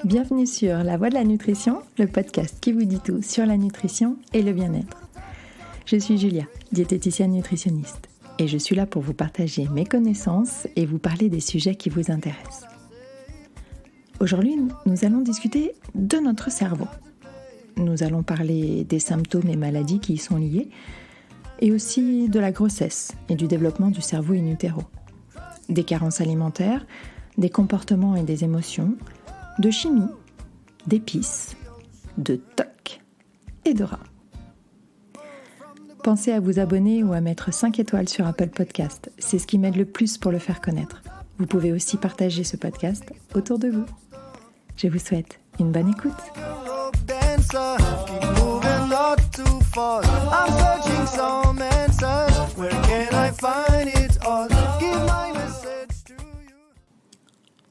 Bienvenue sur La Voix de la Nutrition, le podcast qui vous dit tout sur la nutrition et le bien-être. Je suis Julia, diététicienne nutritionniste, et je suis là pour vous partager mes connaissances et vous parler des sujets qui vous intéressent. Aujourd'hui, nous allons discuter de notre cerveau. Nous allons parler des symptômes et maladies qui y sont liés, et aussi de la grossesse et du développement du cerveau in utero, des carences alimentaires, des comportements et des émotions, de chimie, d'épices, de TOC et de rats. Pensez à vous abonner ou à mettre 5 étoiles sur Apple Podcast, c'est ce qui m'aide le plus pour le faire connaître. Vous pouvez aussi partager ce podcast autour de vous. Je vous souhaite une bonne écoute.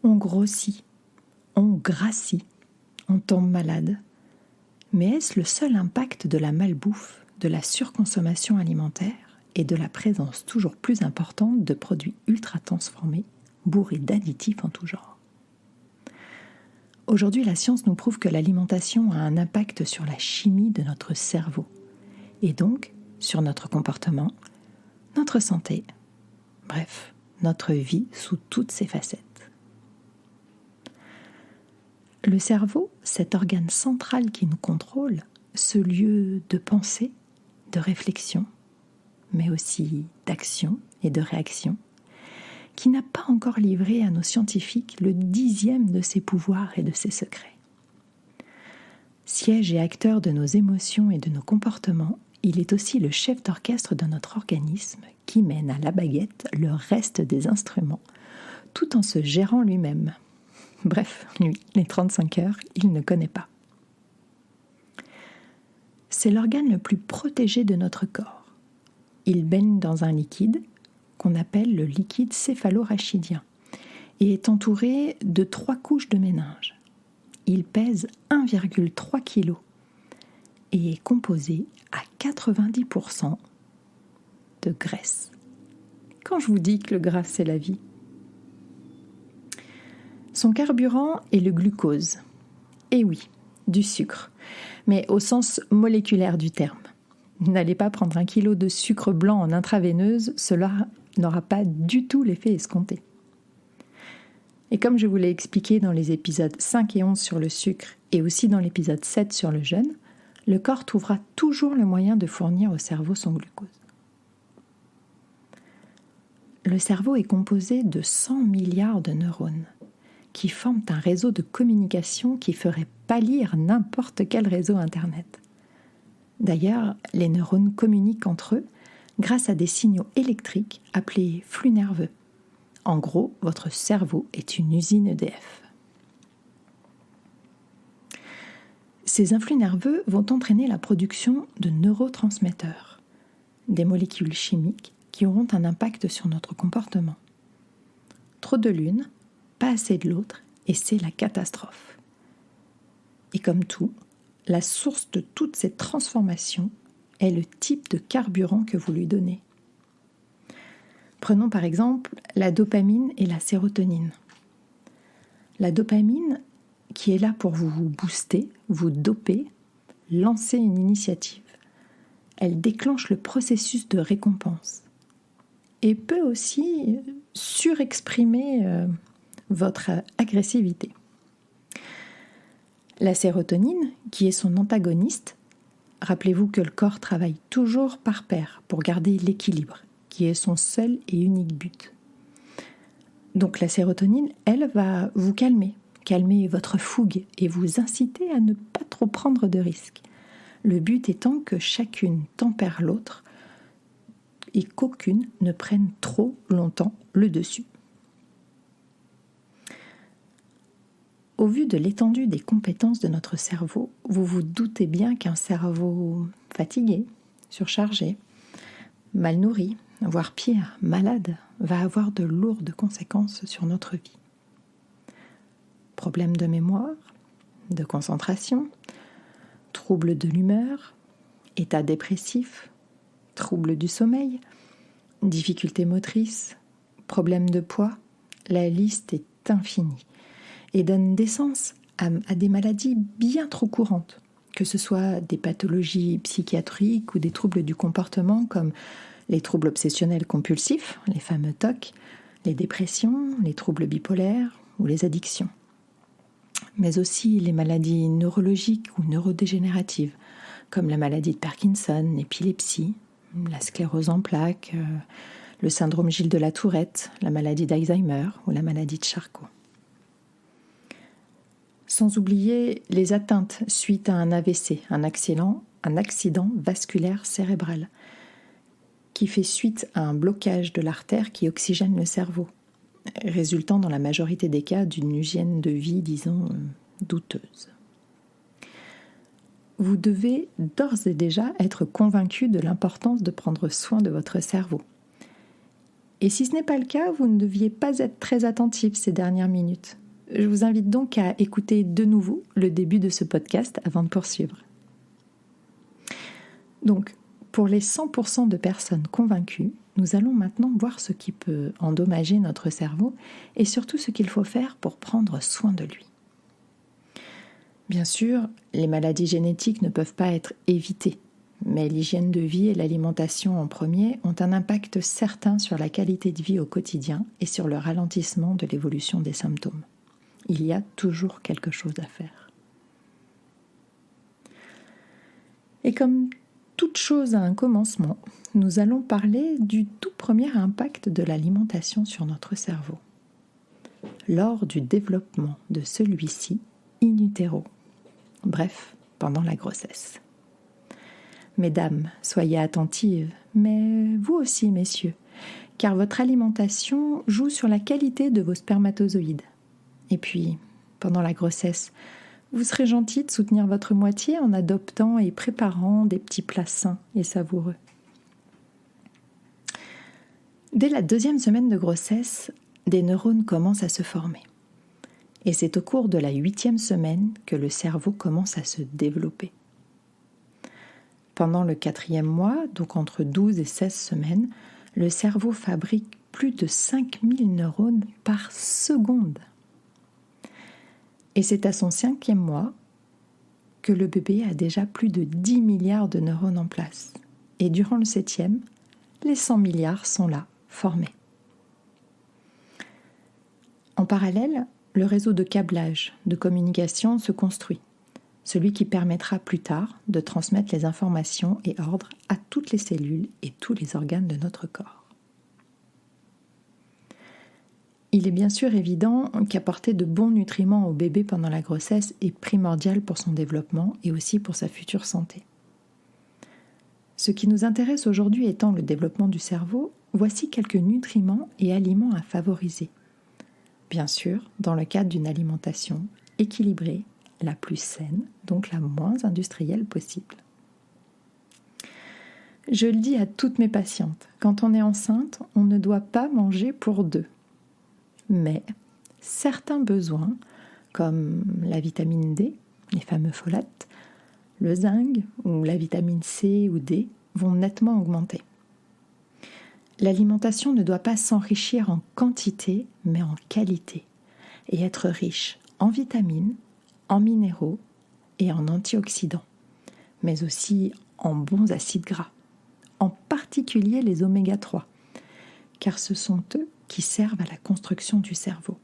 On grossit, on grassit, on tombe malade. Mais est-ce le seul impact de la malbouffe, de la surconsommation alimentaire et de la présence toujours plus importante de produits ultra transformés, bourrés d'additifs en tout genre? Aujourd'hui, la science nous prouve que l'alimentation a un impact sur la chimie de notre cerveau et donc sur notre comportement, notre santé, bref, notre vie sous toutes ses facettes. Le cerveau, cet organe central qui nous contrôle, ce lieu de pensée, de réflexion, mais aussi d'action et de réaction, qui n'a pas encore livré à nos scientifiques le 10e de ses pouvoirs et de ses secrets. Siège et acteur de nos émotions et de nos comportements, il est aussi le chef d'orchestre de notre organisme qui mène à la baguette le reste des instruments, tout en se gérant lui-même. Bref, lui, les 35 heures, il ne connaît pas. C'est l'organe le plus protégé de notre corps. Il baigne dans un liquide qu'on appelle le liquide céphalorachidien et est entouré de 3 couches de méninges. Il pèse 1,3 kg et est composé à 90% de graisse. Quand je vous dis que le gras, c'est la vie. Son carburant est le glucose. Et oui, du sucre, mais au sens moléculaire du terme. N'allez pas prendre 1 kilo de sucre blanc en intraveineuse, cela n'aura pas du tout l'effet escompté. Et comme je vous l'ai expliqué dans les épisodes 5 et 11 sur le sucre et aussi dans l'épisode 7 sur le jeûne, le corps trouvera toujours le moyen de fournir au cerveau son glucose. Le cerveau est composé de 100 milliards de neurones qui forment un réseau de communication qui ferait pâlir n'importe quel réseau Internet. D'ailleurs, les neurones communiquent entre eux grâce à des signaux électriques appelés flux nerveux. En gros, votre cerveau est une usine EDF. Ces influx nerveux vont entraîner la production de neurotransmetteurs, des molécules chimiques qui auront un impact sur notre comportement. Trop de l'une, pas assez de l'autre, et c'est la catastrophe. Et comme tout, la source de toutes ces transformations est le type de carburant que vous lui donnez. Prenons par exemple la dopamine et la sérotonine. La dopamine, qui est là pour vous booster, vous doper, lancer une initiative. Elle déclenche le processus de récompense et peut aussi surexprimer votre agressivité. La sérotonine, qui est son antagoniste, rappelez-vous que le corps travaille toujours par paire pour garder l'équilibre, qui est son seul et unique but. Donc la sérotonine, elle va vous calmer votre fougue et vous inciter à ne pas trop prendre de risques. Le but étant que chacune tempère l'autre et qu'aucune ne prenne trop longtemps le dessus. Au vu de l'étendue des compétences de notre cerveau, vous vous doutez bien qu'un cerveau fatigué, surchargé, mal nourri, voire pire, malade, va avoir de lourdes conséquences sur notre vie. Problèmes de mémoire, de concentration, troubles de l'humeur, état dépressif, troubles du sommeil, difficultés motrices, problèmes de poids, la liste est infinie et donne naissance à des maladies bien trop courantes, que ce soit des pathologies psychiatriques ou des troubles du comportement comme les troubles obsessionnels compulsifs, les fameux TOC, les dépressions, les troubles bipolaires ou les addictions. Mais aussi les maladies neurologiques ou neurodégénératives, comme la maladie de Parkinson, l'épilepsie, la sclérose en plaques, le syndrome Gilles de la Tourette, la maladie d'Alzheimer ou la maladie de Charcot. Sans oublier les atteintes suite à un AVC, un accident vasculaire cérébral, qui fait suite à un blocage de l'artère qui oxygène le cerveau, résultant dans la majorité des cas d'une hygiène de vie, disons, douteuse. Vous devez d'ores et déjà être convaincu de l'importance de prendre soin de votre cerveau. Et si ce n'est pas le cas, vous ne deviez pas être très attentif ces dernières minutes. Je vous invite donc à écouter de nouveau le début de ce podcast avant de poursuivre. Donc, pour les 100% de personnes convaincues, nous allons maintenant voir ce qui peut endommager notre cerveau et surtout ce qu'il faut faire pour prendre soin de lui. Bien sûr, les maladies génétiques ne peuvent pas être évitées, mais l'hygiène de vie et l'alimentation en premier ont un impact certain sur la qualité de vie au quotidien et sur le ralentissement de l'évolution des symptômes. Il y a toujours quelque chose à faire. Et comme toute chose a un commencement, nous allons parler du tout premier impact de l'alimentation sur notre cerveau, lors du développement de celui-ci in utero, bref, pendant la grossesse. Mesdames, soyez attentives, mais vous aussi, messieurs, car votre alimentation joue sur la qualité de vos spermatozoïdes. Et puis, pendant la grossesse, vous serez gentil de soutenir votre moitié en adoptant et préparant des petits plats sains et savoureux. Dès la 2e semaine de grossesse, des neurones commencent à se former. Et c'est au cours de la 8e semaine que le cerveau commence à se développer. Pendant le 4e mois, donc entre 12 et 16 semaines, le cerveau fabrique plus de 5000 neurones par seconde. Et c'est à son 5e mois que le bébé a déjà plus de 10 milliards de neurones en place. Et durant le 7e, les 100 milliards sont là, formés. En parallèle, le réseau de câblage, de communication se construit, celui qui permettra plus tard de transmettre les informations et ordres à toutes les cellules et tous les organes de notre corps. Il est bien sûr évident qu'apporter de bons nutriments au bébé pendant la grossesse est primordial pour son développement et aussi pour sa future santé. Ce qui nous intéresse aujourd'hui étant le développement du cerveau, voici quelques nutriments et aliments à favoriser. Bien sûr, dans le cadre d'une alimentation équilibrée, la plus saine, donc la moins industrielle possible. Je le dis à toutes mes patientes, quand on est enceinte, on ne doit pas manger pour deux. Mais certains besoins, comme la vitamine D, les fameux folates, le zinc ou la vitamine C ou D, vont nettement augmenter. L'alimentation ne doit pas s'enrichir en quantité, mais en qualité, et être riche en vitamines, en minéraux et en antioxydants, mais aussi en bons acides gras, en particulier les oméga 3, car ce sont eux qui servent à la construction du cerveau.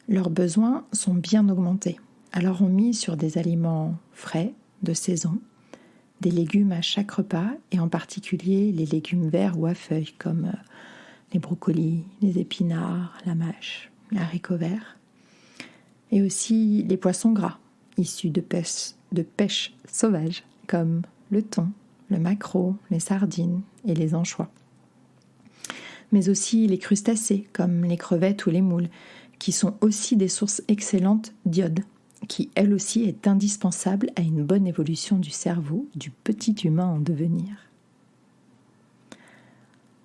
Leurs besoins sont bien augmentés, alors on mise sur des aliments frais, de saison, des légumes à chaque repas, et en particulier les légumes verts ou à feuilles comme les brocolis, les épinards, la mâche, les haricots verts, et aussi les poissons gras, issus de pêche sauvage, comme le thon, le maquereau, les sardines et les anchois. Mais aussi les crustacés, comme les crevettes ou les moules, qui sont aussi des sources excellentes d'iode, qui elle aussi est indispensable à une bonne évolution du cerveau du petit humain en devenir.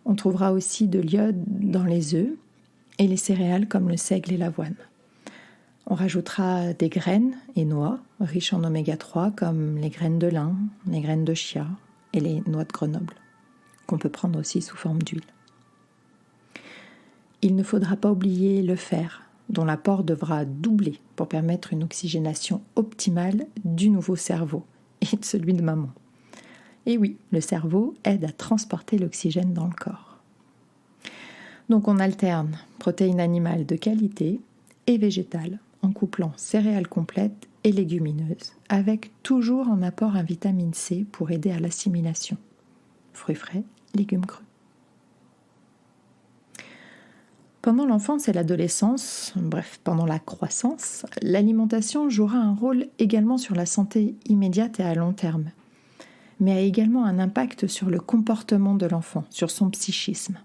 On trouvera aussi de l'iode dans les œufs et les céréales comme le seigle et l'avoine. On rajoutera des graines et noix riches en oméga 3 comme les graines de lin, les graines de chia et les noix de Grenoble, qu'on peut prendre aussi sous forme d'huile. Il ne faudra pas oublier le fer dont l'apport devra doubler pour permettre une oxygénation optimale du nouveau cerveau et de celui de maman. Et oui, le cerveau aide à transporter l'oxygène dans le corps. Donc on alterne protéines animales de qualité et végétales en couplant céréales complètes et légumineuses, avec toujours en apport un vitamine C pour aider à l'assimilation. Fruits frais, légumes crus. Pendant l'enfance et l'adolescence, bref, pendant la croissance, l'alimentation jouera un rôle également sur la santé immédiate et à long terme, mais a également un impact sur le comportement de l'enfant, sur son psychisme.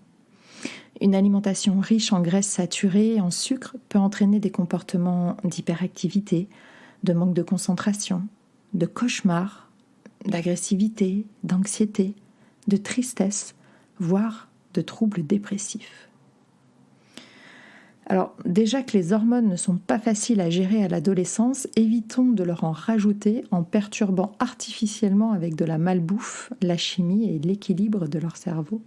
Une alimentation riche en graisses saturées et en sucre peut entraîner des comportements d'hyperactivité, de manque de concentration, de cauchemars, d'agressivité, d'anxiété, de tristesse, voire de troubles dépressifs. Alors déjà que les hormones ne sont pas faciles à gérer à l'adolescence, évitons de leur en rajouter en perturbant artificiellement avec de la malbouffe, la chimie et l'équilibre de leur cerveau.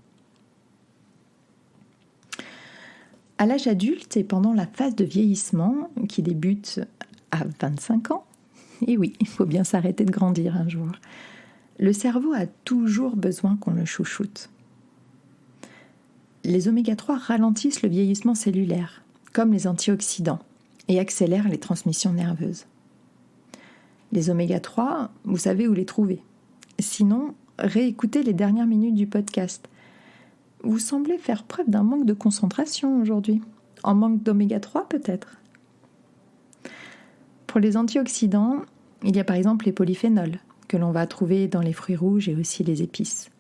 À l'âge adulte et pendant la phase de vieillissement qui débute à 25 ans, et oui, il faut bien s'arrêter de grandir un jour, le cerveau a toujours besoin qu'on le chouchoute. Les oméga-3 ralentissent le vieillissement cellulaire, comme les antioxydants, et accélèrent les transmissions nerveuses. Les oméga-3, vous savez où les trouver. Sinon, réécoutez les dernières minutes du podcast. Vous semblez faire preuve d'un manque de concentration aujourd'hui. En manque d'oméga-3 peut-être. Pour les antioxydants, il y a par exemple les polyphénols, que l'on va trouver dans les fruits rouges et aussi les épices.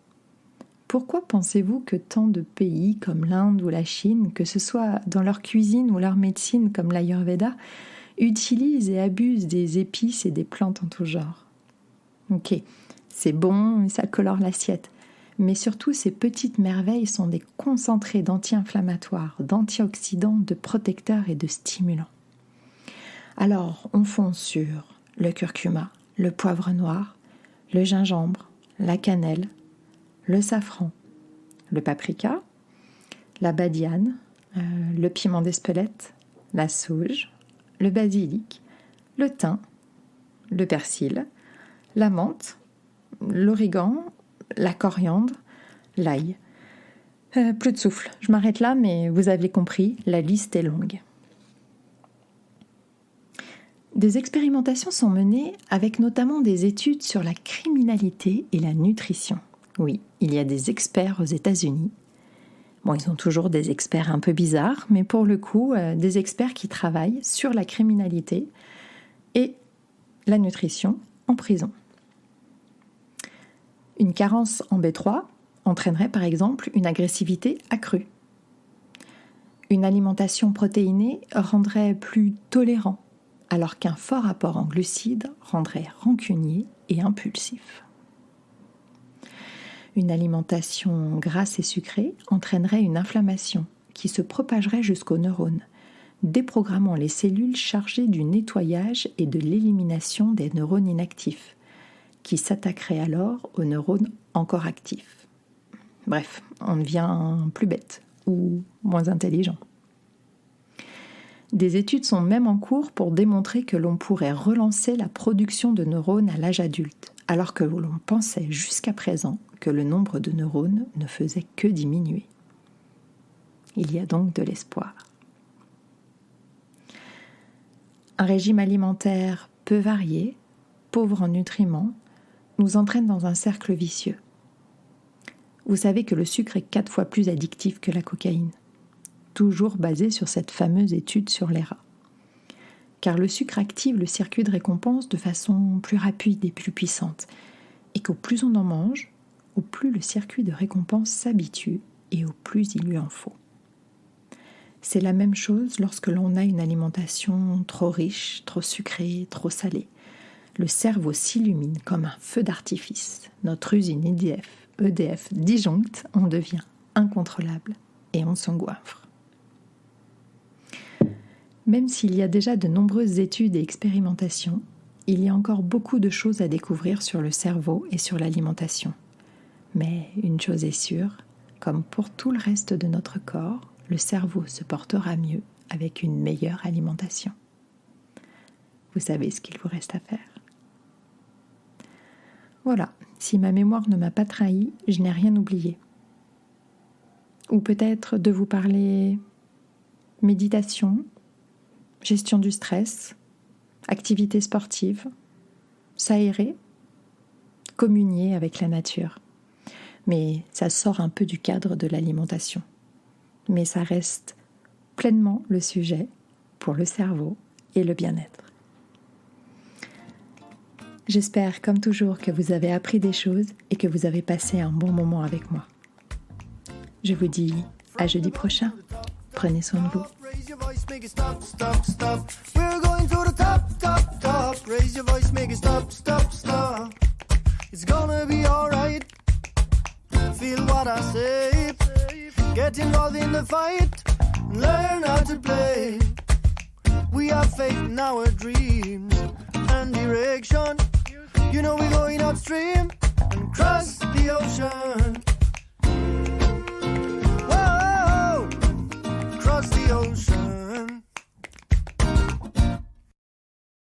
Pourquoi pensez-vous que tant de pays comme l'Inde ou la Chine, que ce soit dans leur cuisine ou leur médecine comme l'Ayurveda, utilisent et abusent des épices et des plantes en tout genre ? Ok, c'est bon, ça colore l'assiette. Mais surtout, ces petites merveilles sont des concentrés d'anti-inflammatoires, d'antioxydants, de protecteurs et de stimulants. Alors, on fonce sur le curcuma, le poivre noir, le gingembre, la cannelle, le safran, le paprika, la badiane, le piment d'Espelette, la sauge, le basilic, le thym, le persil, la menthe, l'origan, la coriandre, l'ail. Plus de souffle, je m'arrête là, mais vous avez compris, la liste est longue. Des expérimentations sont menées avec notamment des études sur la criminalité et la nutrition. Oui, il y a des experts aux États-Unis. Bon, ils ont toujours des experts un peu bizarres, mais pour le coup, des experts qui travaillent sur la criminalité et la nutrition en prison. Une carence en B3 entraînerait par exemple une agressivité accrue. Une alimentation protéinée rendrait plus tolérant, alors qu'un fort apport en glucides rendrait rancunier et impulsif. Une alimentation grasse et sucrée entraînerait une inflammation qui se propagerait jusqu'aux neurones, déprogrammant les cellules chargées du nettoyage et de l'élimination des neurones inactifs, qui s'attaqueraient alors aux neurones encore actifs. Bref, on devient plus bête ou moins intelligent. Des études sont même en cours pour démontrer que l'on pourrait relancer la production de neurones à l'âge adulte, alors que l'on pensait jusqu'à présent que le nombre de neurones ne faisait que diminuer. Il y a donc de l'espoir. Un régime alimentaire peu varié, pauvre en nutriments, nous entraîne dans un cercle vicieux. Vous savez que le sucre est 4 fois plus addictif que la cocaïne, toujours basé sur cette fameuse étude sur les rats. Car le sucre active le circuit de récompense de façon plus rapide et plus puissante, et qu'au plus on en mange, au plus le circuit de récompense s'habitue et au plus il lui en faut. C'est la même chose lorsque l'on a une alimentation trop riche, trop sucrée, trop salée. Le cerveau s'illumine comme un feu d'artifice. Notre usine EDF disjoncte, on devient incontrôlable et on s'engouffre. Même s'il y a déjà de nombreuses études et expérimentations, il y a encore beaucoup de choses à découvrir sur le cerveau et sur l'alimentation. Mais une chose est sûre, comme pour tout le reste de notre corps, le cerveau se portera mieux avec une meilleure alimentation. Vous savez ce qu'il vous reste à faire. Voilà, si ma mémoire ne m'a pas trahi, je n'ai rien oublié. Ou peut-être de vous parler méditation, gestion du stress, activité sportive, s'aérer, communier avec la nature. Mais ça sort un peu du cadre de l'alimentation. Mais ça reste pleinement le sujet pour le cerveau et le bien-être. J'espère, comme toujours, que vous avez appris des choses et que vous avez passé un bon moment avec moi. Je vous dis à jeudi prochain. Prenez soin de vous. It's gonna be alright. Feel what I say. Get involved in the fight. Learn how to play. We have faith in our dreams and direction. You know we're going upstream and cross the ocean.